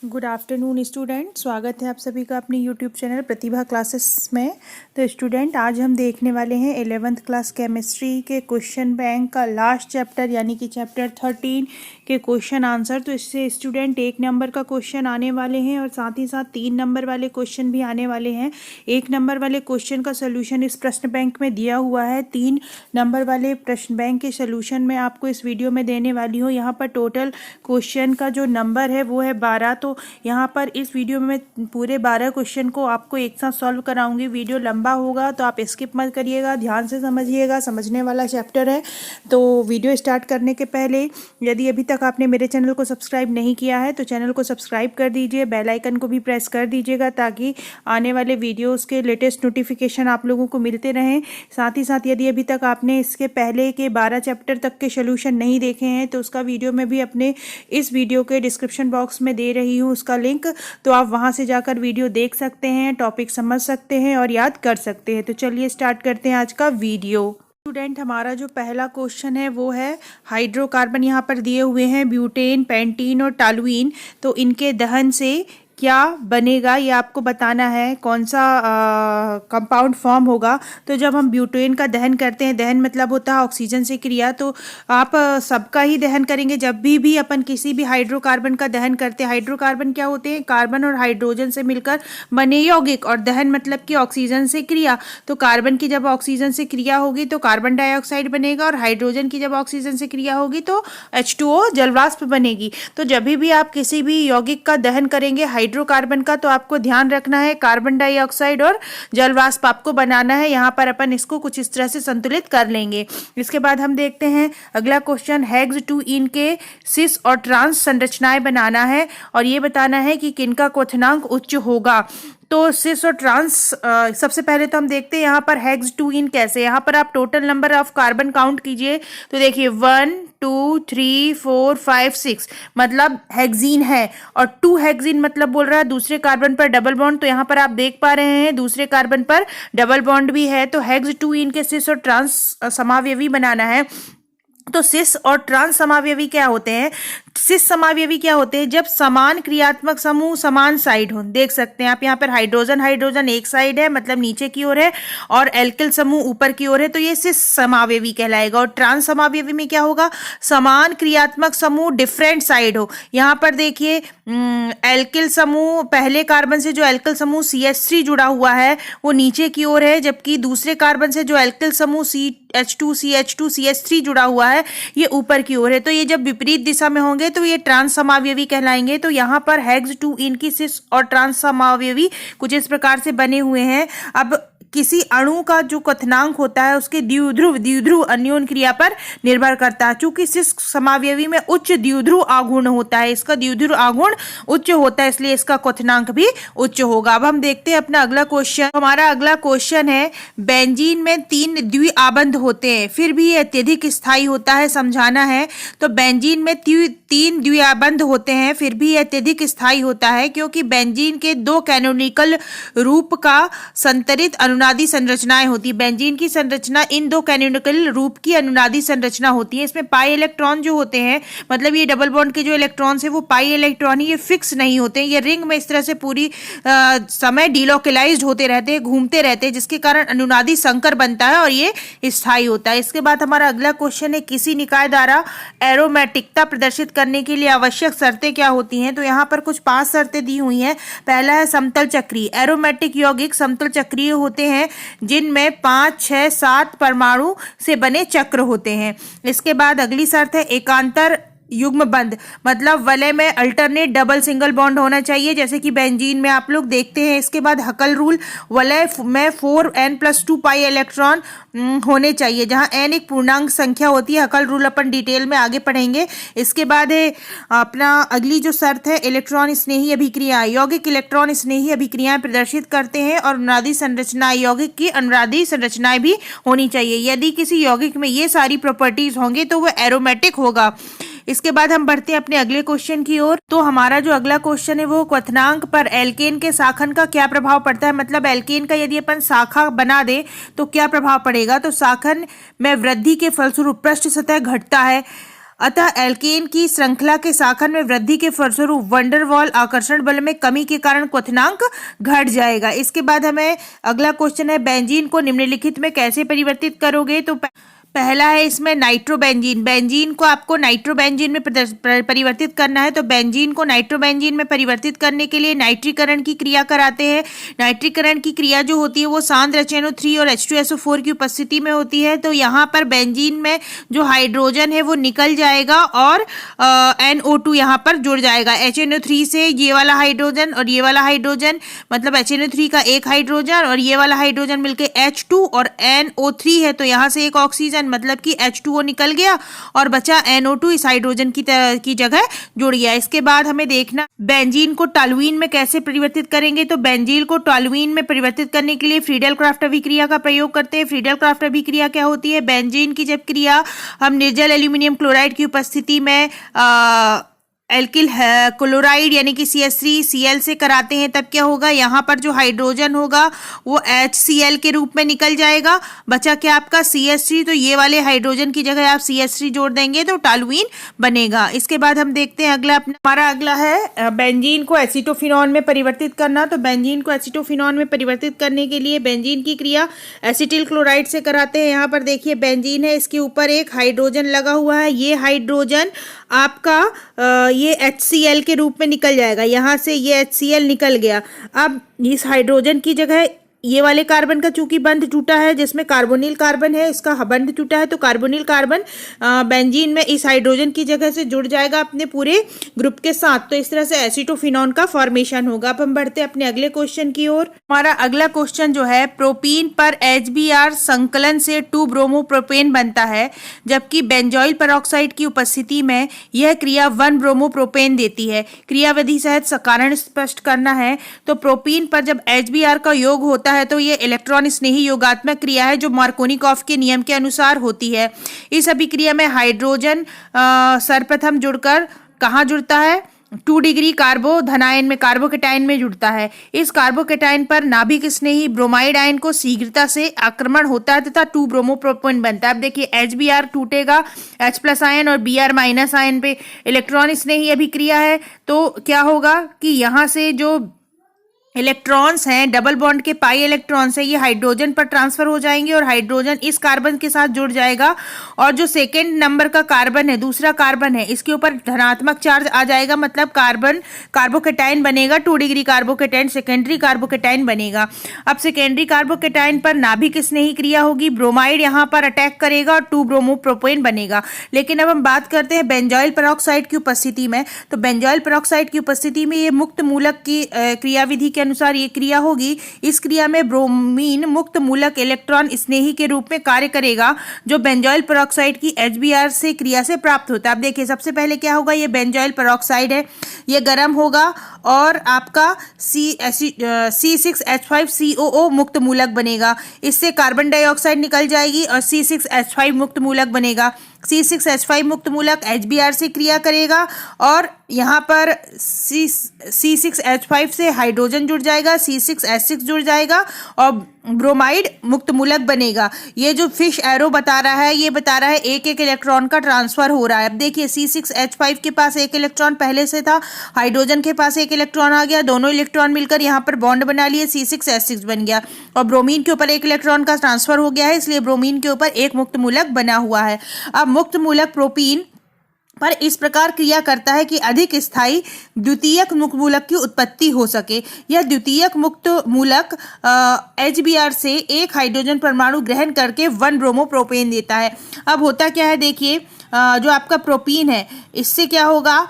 Good afternoon student, स्वागत है आप सभी का अपने यूट्यूब चैनल प्रतिभा क्लासेस में। तो स्टूडेंट, आज हम देखने वाले हैं 11th क्लास केमिस्ट्री के क्वेश्चन बैंक का लास्ट चैप्टर यानी कि चैप्टर 13 के क्वेश्चन आंसर। तो इससे स्टूडेंट 1 नंबर का क्वेश्चन आने वाले हैं और साथ ही साथ 3 नंबर वाले क्वेश्चन भी आने वाले हैं। 1 नंबर वाले क्वेश्चन का सोल्यूशन इस प्रश्न बैंक में दिया हुआ है। 3 नंबर वाले प्रश्न बैंक के सोल्यूशन मैं आपको इस वीडियो में देने वाली हूँ। यहाँ पर टोटल क्वेश्चन का जो नंबर है वो है 12। तो यहाँ पर इस वीडियो में मैं पूरे 12 क्वेश्चन को आपको एक साथ सॉल्व कराऊंगी। वीडियो लंबा होगा तो आप स्किप मत करिएगा, ध्यान से समझिएगा, समझने वाला चैप्टर है। तो वीडियो स्टार्ट करने के पहले यदि अभी तक आपने मेरे चैनल को सब्सक्राइब नहीं किया है तो चैनल को सब्सक्राइब कर दीजिए, बेल आइकन को भी प्रेस कर दीजिएगा ताकि आने वाले वीडियोज़ के लेटेस्ट नोटिफिकेशन आप लोगों को मिलते रहें। साथ ही साथ यदि अभी तक आपने इसके पहले के 12 चैप्टर तक के सोल्यूशन नहीं देखे हैं तो उसका वीडियो मैं भी अपने इस वीडियो के डिस्क्रिप्शन बॉक्स में दे रही हूँ उसका लिंक, तो आप वहां से जाकर वीडियो देख सकते हैं, टॉपिक समझ सकते हैं और याद कर सकते हैं। तो चलिए स्टार्ट करते हैं आज का वीडियो। स्टूडेंट, हमारा जो पहला क्वेश्चन है वो है हाइड्रोकार्बन यहाँ पर दिए हुए हैं ब्यूटेन, पेंटीन और टॉलुइन। तो इनके दहन से क्या बनेगा ये आपको बताना है, कौन सा कंपाउंड फॉर्म होगा। तो जब हम ब्यूटेन का दहन करते हैं, दहन मतलब होता है ऑक्सीजन से क्रिया, तो आप सबका ही दहन करेंगे। जब भी अपन किसी भी हाइड्रोकार्बन का दहन करते हैं, हाइड्रोकार्बन क्या होते हैं, कार्बन और हाइड्रोजन से मिलकर बने यौगिक, और दहन मतलब कि ऑक्सीजन से क्रिया। तो कार्बन की जब ऑक्सीजन से क्रिया होगी तो कार्बन डाइऑक्साइड बनेगा और हाइड्रोजन की जब ऑक्सीजन से क्रिया होगी तो H2O जलवाष्प बनेगी। तो जब भी आप किसी भी यौगिक का दहन करेंगे हाइड्रोकार्बन का, तो आपको ध्यान रखना है कार्बन डाइऑक्साइड और जलवाष्प आपको बनाना है। यहाँ पर अपन इसको कुछ इस तरह से संतुलित कर लेंगे। इसके बाद हम देखते हैं अगला क्वेश्चन, हेक्स 2 के सिस और ट्रांस संरचनाएं बनाना है और ये बताना है कि किनका क्वथनांक उच्च होगा। तो सिस और ट्रांस सबसे पहले तो हम देखते हैं यहाँ पर हेक्स 2 कैसे। यहाँ पर आप total number of carbon count कीजिए तो देखिए 1 2 3 4 5 6 मतलब हेक्सीन है, और 2 हेक्सीन मतलब बोल रहा है दूसरे कार्बन पर डबल बॉन्ड। तो यहाँ पर आप देख पा रहे हैं दूसरे कार्बन पर डबल बॉन्ड भी है। तो हेक्स 2 के सिस और ट्रांस समावयवी बनाना है। तो सिस और ट्रांस समावयवी क्या होते हैं, सिस समावयवी क्या होते हैं, जब समान क्रियात्मक समूह समान साइड हो। देख सकते हैं आप यहाँ पर हाइड्रोजन हाइड्रोजन एक साइड है मतलब नीचे की ओर है और एल्किल समूह ऊपर की ओर है, तो ये सिस समावयवी कहलाएगा। और ट्रांस समावयवी में क्या होगा, समान क्रियात्मक समूह डिफरेंट साइड हो। यहाँ पर देखिए एल्किल समूह, पहले कार्बन से जो एल्किल समूह CH3 जुड़ा हुआ है वो नीचे की ओर है, जबकि दूसरे कार्बन से जो एल्किल समूह CH2 CH2 CH3 जुड़ा हुआ है ये ऊपर की ओर है। तो ये जब विपरीत दिशा में होंगे तो ये ट्रांस समावयवी कहलाएंगे। तो यहाँ पर हेक्स 2 की सिस और ट्रांस समावयवी कुछ इस प्रकार से बने हुए हैं। अब किसी अणु का जो क्वथनांक होता है उसके द्विध्रुव अन्योन क्रिया पर निर्भर करता है। चूंकि सिस समावयवी में उच्च द्विध्रुव आघूर्ण होता है, इसका द्विध्रुव आघूर्ण उच्च होता है, इसलिए इसका क्वथनांक भी उच्च होगा। अब हम देखते हैं अपना अगला क्वेश्चन। हमारा अगला क्वेश्चन है बेंजीन में 3 द्विआबंध होते हैं फिर भी अत्यधिक स्थायी होता है, समझाना है। तो बेंजीन में 3 द्विआबंध होते हैं फिर भी अत्यधिक स्थायी होता है क्योंकि बेंजीन के 2 कैनोनिकल रूप का संतरित अनुनादी संरचनाएं होती। बेंजीन की संरचना इन 2 कैनोनिकल रूप की अनुनादी संरचना होती है। इसमें पाई इलेक्ट्रॉन जो होते हैं, मतलब ये डबल बॉन्ड के जो इलेक्ट्रॉन्स है वो पाई इलेक्ट्रॉन ही, ये फिक्स नहीं होते हैं, ये रिंग में इस तरह से पूरी समय डिलोकलाइज्ड होते रहते हैं, घूमते रहते हैं, जिसके कारण अनुनादी संकर बनता है और ये स्थायी होता है। इसके बाद हमारा अगला क्वेश्चन है किसी निकाय द्वारा एरोमेटिकता प्रदर्शित करने के लिए आवश्यक शर्तें क्या होती हैं। तो यहाँ पर कुछ 5 शर्तें दी हुई हैं। पहला है समतल चक्रीय। एरोमेटिक यौगिक समतल चक्रीय होते हैं जिनमें 5 6 7 परमाणु से बने चक्र होते हैं। इसके बाद अगली शर्त है एकांतर युग्म बंध, मतलब वलय में अल्टरनेट डबल सिंगल बॉन्ड होना चाहिए जैसे कि बेंजीन में आप लोग देखते हैं। इसके बाद हकल रूल, वलय में 4n+2 पाई इलेक्ट्रॉन होने चाहिए जहां n एक पूर्णांक संख्या होती है। हकल रूल अपन डिटेल में आगे पढ़ेंगे। इसके बाद है अपना अगली जो शर्त है इलेक्ट्रॉन स्नेही अभिक्रिया। यौगिक इलेक्ट्रॉन स्नेही अभिक्रियाएं प्रदर्शित करते हैं और अनुनादी संरचना, यौगिक की अनुनादी संरचनाएं भी होनी चाहिए। यदि किसी यौगिक में ये सारी प्रॉपर्टीज होंगे तो वह एरोमेटिक होगा। इसके बाद हम बढ़ते हैं अपने अगले क्वेश्चन की ओर। तो हमारा जो अगला क्वेश्चन है वो क्वथनांक पर एल्केन के शाखन का क्या प्रभाव पड़ता है, मतलब एल्केन का यदि अपन शाखा बना दे तो क्या प्रभाव पड़ेगा। तो शाखन में वृद्धि के फलस्वरूप पृष्ठ सतह घटता है। अतः एल्केन की श्रृंखला के शाखन में वृद्धि के फलस्वरूप वंडरवॉल आकर्षण बल में कमी के कारण क्वथनांक घट जाएगा। इसके बाद हमें अगला क्वेश्चन है, बेंजीन को निम्नलिखित में कैसे परिवर्तित करोगे? तो पहला है इसमें नाइट्रोबेंजीन। बेंजीन को आपको नाइट्रोबेंजीन में परिवर्तित करना है। तो बेंजीन को नाइट्रोबेंजीन में परिवर्तित करने के लिए नाइट्रीकरण की क्रिया कराते हैं। नाइट्रीकरण की क्रिया जो होती है वो सांद्र HNO3 और H2SO4 की उपस्थिति में होती है। तो यहाँ पर बेंजीन में जो हाइड्रोजन है वो निकल जाएगा और NO2 यहाँ पर जुड़ जाएगा। HNO3 से ये वाला हाइड्रोजन और ये वाला हाइड्रोजन, मतलब HNO3 का एक हाइड्रोजन और ये वाला हाइड्रोजन मिलके H2 और NO3 है। तो यहाँ से एक ऑक्सीजन मतलब कि H2O निकल गया और बचा NO2 इस हाइड्रोजन की जगह जुड़ गया। इसके बाद हमें देखना बेंजीन को टॉलुईन में कैसे परिवर्तित करेंगे। तो बेंजीन को टॉलुईन में परिवर्तित करने के लिए फ्रीडल क्राफ्ट अभिक्रिया का प्रयोग करते हैं। फ्रीडल क्राफ्ट अभिक्रिया क्या होती है? बेंजीन की जब क्रिया हम निर्जल एल्यूमिनियम क्लोराइड की उपस्थिति में एल्किल क्लोराइड यानी कि CH3Cl से कराते हैं, तब क्या होगा? यहाँ पर जो हाइड्रोजन होगा वो HCl के रूप में निकल जाएगा। बचा क्या आपका? CH3। तो ये वाले हाइड्रोजन की जगह आप CH3 जोड़ देंगे तो टॉलुईन बनेगा। इसके बाद हम देखते हैं हमारा अगला है बेंजीन को एसीटोफिनॉन में परिवर्तित करना। तो बेंजीन को एसीटोफिनॉन में परिवर्तित करने के लिए बेंजीन की क्रिया एसिटिल क्लोराइड से कराते हैं। यहाँ पर देखिए बेंजीन है, इसके ऊपर एक हाइड्रोजन लगा हुआ है। ये हाइड्रोजन आपका ये HCl के रूप में निकल जाएगा। यहाँ से ये HCl निकल गया। अब इस हाइड्रोजन की जगह ये वाले कार्बन का चूंकि बंध टूटा है, जिसमें कार्बोनिल कार्बन है, इसका बंध टूटा है, तो कार्बोनिल कार्बन बेंजीन में इस हाइड्रोजन की जगह से जुड़ जाएगा अपने पूरे ग्रुप के साथ। तो इस तरह से एसीटोफिनॉन का फॉर्मेशन होगा। अब हम बढ़ते हैं अपने अगले क्वेश्चन की ओर। हमारा अगला क्वेश्चन जो है, प्रोपीन पर HBr संकलन से 2-ब्रोमोप्रोपेन बनता है, जबकि बेंजोइल पेरोक्साइड की उपस्थिति में यह क्रिया 1-ब्रोमोप्रोपेन देती है। क्रियाविधि सहित कारण स्पष्ट करना है। तो प्रोपीन पर जब HBr का योग होता है तो ये इलेक्ट्रॉन स्नेही योगात्मक क्रिया है जो मार्कोनिकॉफ के नियम के अनुसार होती है। इस अभिक्रिया में हाइड्रोजन सर्वप्रथम जुड़कर कहाँ जुड़ता है? 2 डिग्री कार्बो धनायन में, कार्बोकेटाइन में जुड़ता है। इस कार्बोकेटाइन पर नाभिक स्नेही ब्रोमाइड आयन को शीघ्रता से आक्रमण होता है तथा 2-ब्रोमोप्रोपेन बनता है। अब देखिए HBr टूटेगा H+ आयन और Br- आयन पे, इलेक्ट्रॉन स्नेही अभिक्रिया है। तो क्या होगा कि यहाँ से जो इलेक्ट्रॉन्स हैं, डबल बॉन्ड के पाई इलेक्ट्रॉन्स हैं, ये हाइड्रोजन पर ट्रांसफर हो जाएंगे और हाइड्रोजन इस कार्बन के साथ जुड़ जाएगा और जो सेकेंड नंबर का कार्बन है, दूसरा कार्बन है, इसके ऊपर धनात्मक चार्ज आ जाएगा, मतलब कार्बोकेटाइन बनेगा। 2 डिग्री कार्बोकेटाइन सेकेंडरी कार्बोकेटाइन बनेगा। अब सेकेंडरी कार्बोकेटाइन पर नाभिक स्नेही क्रिया होगी, ब्रोमाइड यहाँ पर अटैक करेगा और 2-ब्रोमोप्रोपेन बनेगा। लेकिन अब हम बात करते हैं बेंजोइल पेरोक्साइड की उपस्थिति में। तो बेंजोइल पेरोक्साइड की उपस्थिति में ये मुक्त मूलक की क्रियाविधि के अनुसार ये क्रिया होगी। इस क्रिया में ब्रोमीन मुक्त मूलक इलेक्ट्रॉन स्नेही के रूप में कार्य करेगा, जो बेंजोइल पेरोक्साइड की HBr से क्रिया से प्राप्त होता है। अब देखिए सबसे पहले क्या होगा, ये बेंजोइल पेरोक्साइड है, ये गर्म होगा और आपका C6H5COO मुक्त मूलक बनेगा। इससे कार्बन डाइऑक्साइड निकल जाएगी और C6H5 मुक्त मूलक बनेगा। C6H5 मुक्त मूलक HBr से क्रिया करेगा और यहाँ पर C6H5 से हाइड्रोजन जुड़ जाएगा, C6H6 जुड़ जाएगा और ब्रोमाइड मुक्त मूलक बनेगा। ये जो फिश एरो बता रहा है, ये बता रहा है एक एक इलेक्ट्रॉन का ट्रांसफर हो रहा है। अब देखिए C6H5 के पास एक इलेक्ट्रॉन पहले से था, हाइड्रोजन के पास एक इलेक्ट्रॉन आ गया, दोनों इलेक्ट्रॉन मिलकर यहाँ पर बॉन्ड बना लिए, C6H6 बन गया और ब्रोमीन के ऊपर एक इलेक्ट्रॉन का ट्रांसफर हो गया है, इसलिए ब्रोमीन के ऊपर एक मुक्त मूलक बना हुआ है। अब मुक्त मूलक प्रोपीन पर इस प्रकार क्रिया करता है कि अधिक स्थायी द्वितीयक मुक्त मूलक की उत्पत्ति हो सके। यह द्वितीयक मुक्त मूलक HBr से एक हाइड्रोजन परमाणु ग्रहण करके 1-ब्रोमोप्रोपेन देता है। अब होता क्या है, देखिए जो आपका प्रोपीन है, इससे क्या होगा,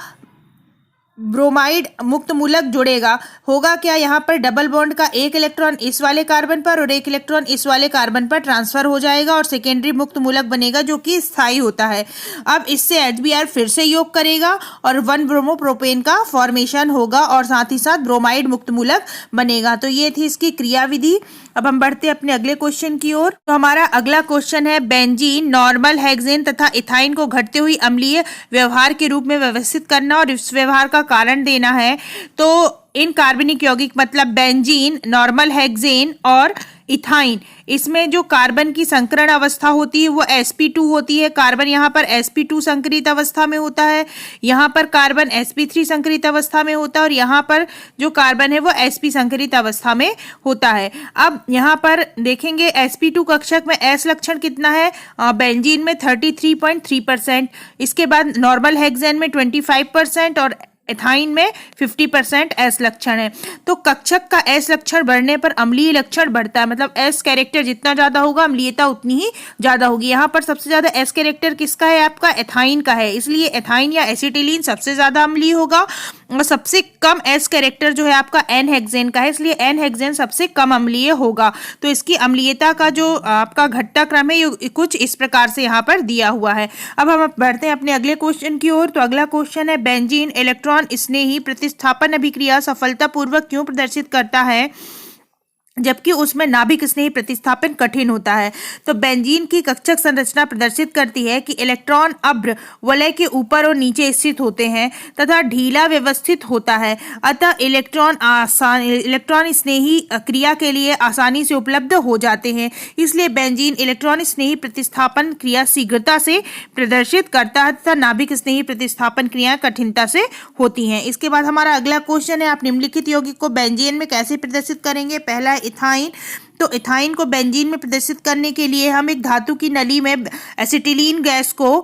ब्रोमाइड मुक्त मूलक जुड़ेगा। होगा क्या, यहाँ पर डबल बॉन्ड का एक इलेक्ट्रॉन इस वाले कार्बन पर और एक इलेक्ट्रॉन इस वाले कार्बन पर ट्रांसफर हो जाएगा और सेकेंडरी मुक्त मूलक बनेगा जो कि स्थायी होता है। अब इससे HBr फिर से योग करेगा और 1-ब्रोमोप्रोपेन का फॉर्मेशन होगा और साथ ही साथ ब्रोमाइड मुक्त मूलक बनेगा। तो ये थी इसकी क्रियाविधि। अब हम बढ़ते हैं अपने अगले क्वेश्चन की ओर। तो हमारा अगला क्वेश्चन है, बेंजीन, नॉर्मल हेक्सेन तथा इथाइन को घटते हुए अम्लीय व्यवहार के रूप में व्यवस्थित करना और इस व्यवहार का कारण देना है। तो इन कार्बनिक यौगिक मतलब बेंजीन, नॉर्मल हेक्सेन और इथाइन, इसमें जो कार्बन की संकरण अवस्था होती है वो sp2 होती है। कार्बन यहाँ पर sp2 संकरित अवस्था में होता है, यहाँ पर कार्बन sp3 संकरित अवस्था में होता है और यहाँ पर जो कार्बन है वो sp संकरित अवस्था में होता है। अब यहाँ पर देखेंगे sp2 कक्षक में s लक्षण कितना है, बेंजीन में 33.3%, इसके बाद नॉर्मल हेक्सेन में 25% और एथाइन में 50% एस लक्षण है। तो कक्षक का एस लक्षण बढ़ने पर अम्लीय लक्षण बढ़ता है, मतलब एस कैरेक्टर जितना ज्यादा होगा अम्लीयता उतनी ही ज्यादा होगी। यहाँ पर सबसे ज्यादा एस कैरेक्टर किसका है, आपका एथाइन का है, इसलिए एथाइन या एसिटिलीन सबसे ज्यादा अम्लीय होगा और सबसे कम एस कैरेक्टर जो है आपका एन हेक्सेन का है, इसलिए एन हेक्सेन सबसे कम अम्लीय होगा। तो इसकी अम्लीयता का जो आपका घटता क्रम है ये कुछ इस प्रकार से यहाँ पर दिया हुआ है। अब हम बढ़ते हैं अपने अगले क्वेश्चन की ओर। तो अगला क्वेश्चन है, बेंजीन इलेक्ट्रॉन स्नेही प्रतिस्थापन अभिक्रिया सफलतापूर्वक क्यों प्रदर्शित करता है जबकि उसमें नाभिक स्नेही प्रतिस्थापन कठिन होता है। तो बेंजीन की कक्षक संरचना प्रदर्शित करती है कि इलेक्ट्रॉन अभ्र वलय के ऊपर और नीचे स्थित होते हैं तथा ढीला व्यवस्थित होता है, अतः इलेक्ट्रॉन स्नेही क्रिया के लिए आसानी से उपलब्ध हो जाते हैं। इसलिए बेंजीन इलेक्ट्रॉन स्नेही प्रतिस्थापन क्रिया शीघ्रता से प्रदर्शित करता है तथा नाभिक स्नेही प्रतिस्थापन क्रिया कठिनता से होती हैं। इसके बाद हमारा अगला क्वेश्चन है, आप निम्नलिखित यौगिक को बेंजीन में कैसे प्रदर्शित करेंगे। पहला इथाइन, तो इथाइन को बेंजीन में प्रदर्शित करने के लिए हम एक धातु की नली में एसिटिलीन गैस को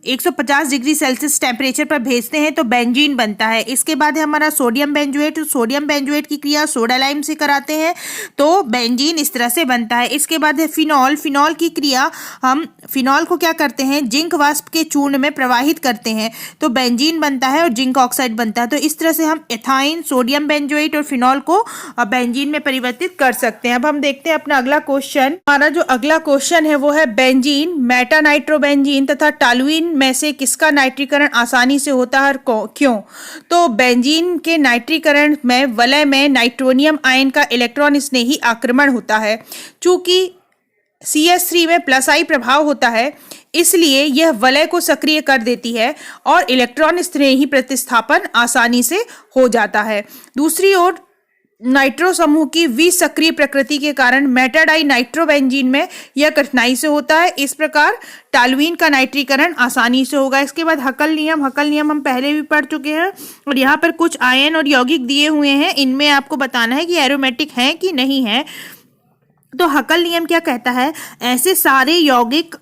150 डिग्री सेल्सियस टेम्परेचर पर भेजते हैं तो बेंजीन बनता है। इसके बाद है हमारा सोडियम बेंजोएट, तो सोडियम बेंजोएट की क्रिया सोडा लाइम से कराते हैं तो बेंजीन इस तरह से बनता है। इसके बाद है फिनॉल, फिनॉल की क्रिया हम फिनॉल को क्या करते हैं, जिंक वाष्प के चूर्ण में प्रवाहित करते हैं तो बेंजीन बनता है और जिंक ऑक्साइड बनता है। तो इस तरह से हम एथाइन, सोडियम बेंजोएट और फिनॉल को बेंजीन में परिवर्तित कर सकते हैं। अब हम देखते हैं अपना अगला क्वेश्चन। हमारा जो अगला क्वेश्चन है वो है, बेंजीन, मेटानाइट्रोबेंजीन तथा टॉलुइन में से किसका नाइट्रीकरण आसानी से होता है और क्यों। तो बेंजीन के नाइट्रीकरण में वलय में नाइट्रोनियम आयन का इलेक्ट्रॉन स्नेही आक्रमण होता है। चूंकि CH3 में +I प्रभाव होता है इसलिए यह वलय को सक्रिय कर देती है और इलेक्ट्रॉन स्नेही प्रतिस्थापन आसानी से हो जाता है। दूसरी ओर नाइट्रो समूह की विसक्रिय प्रकृति के कारण मेटाडाई नाइट्रोबेंजीन में यह कठिनाई से होता है। इस प्रकार टॉलुइन का नाइट्रीकरण आसानी से होगा। इसके बाद हकल नियम, हकल नियम हम पहले भी पढ़ चुके हैं और यहाँ पर कुछ आयन और यौगिक दिए हुए हैं, इनमें आपको बताना है कि एरोमेटिक हैं कि नहीं है। तो हकल नियम क्या कहता है, ऐसे सारे यौगिक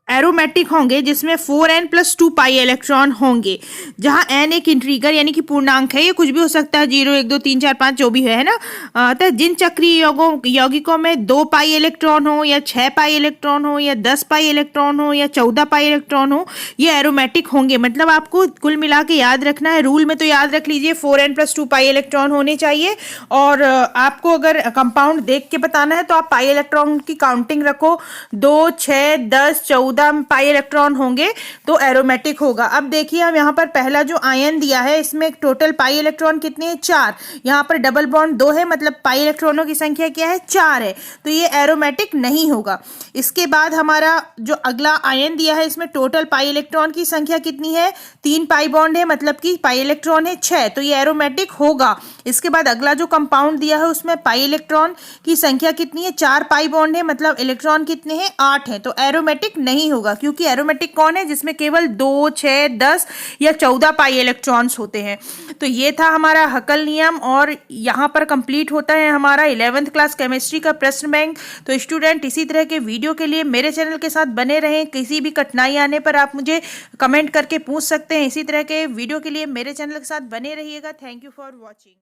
एरोमेटिक होंगे जिसमें 4n + 2 पाई इलेक्ट्रॉन होंगे, जहां n एक इंटीजर यानी कि पूर्णांक है, ये कुछ भी हो सकता है, 0 1 2 3 4 5 जो भी है ना। तो जिन चक्रीय यौगिकों में 2 पाई इलेक्ट्रॉन हो या 6 पाई इलेक्ट्रॉन हो या 10 पाई इलेक्ट्रॉन हो या 14 पाई इलेक्ट्रॉन हो, ये एरोमेटिक होंगे। मतलब आपको कुल मिला के याद रखना है, रूल में तो याद रख लीजिए 4n + 2 पाई इलेक्ट्रॉन होने चाहिए। और आपको अगर कंपाउंड देख के बताना है तो आप पाई इलेक्ट्रॉन की काउंटिंग रखो, 2 6 10 14 पाई इलेक्ट्रॉन होंगे तो एरोमेटिक होगा। अब देखिए हम यहाँ पर पहला जो आयन दिया है इसमें टोटल पाई इलेक्ट्रॉन कितने हैं, 4। यहाँ पर डबल बॉन्ड 2 है, मतलब पाई इलेक्ट्रॉनों की संख्या क्या है, 4 है, तो ये एरोमेटिक नहीं होगा। इसके बाद हमारा जो अगला आयन दिया है इसमें टोटल पाई इलेक्ट्रॉन की संख्या कितनी है, 3 पाई बॉन्ड है, मतलब कि पाई इलेक्ट्रॉन है 6, तो ये एरोमेटिक होगा। इसके बाद अगला जो कंपाउंड दिया है उसमें पाई इलेक्ट्रॉन की संख्या कितनी है, 4 पाई बॉन्ड है, मतलब इलेक्ट्रॉन कितने हैं, 8 है, तो एरोमेटिक नहीं होगा। क्योंकि एरोमेटिक कौन है, जिसमें केवल 2 6 10 या 14 पाई इलेक्ट्रॉन्स होते हैं। तो ये था हमारा हकल नियम और यहाँ पर कंप्लीट होता है हमारा 11th क्लास केमिस्ट्री का प्रश्न बैंक। तो स्टूडेंट इसी तरह के वीडियो के लिए मेरे चैनल के साथ बने रहें। किसी भी कठिनाई आने पर आप मुझे कमेंट करके पूछ सकते हैं। इसी तरह के वीडियो के लिए मेरे चैनल के साथ बने रहिएगा। Thank you for watching.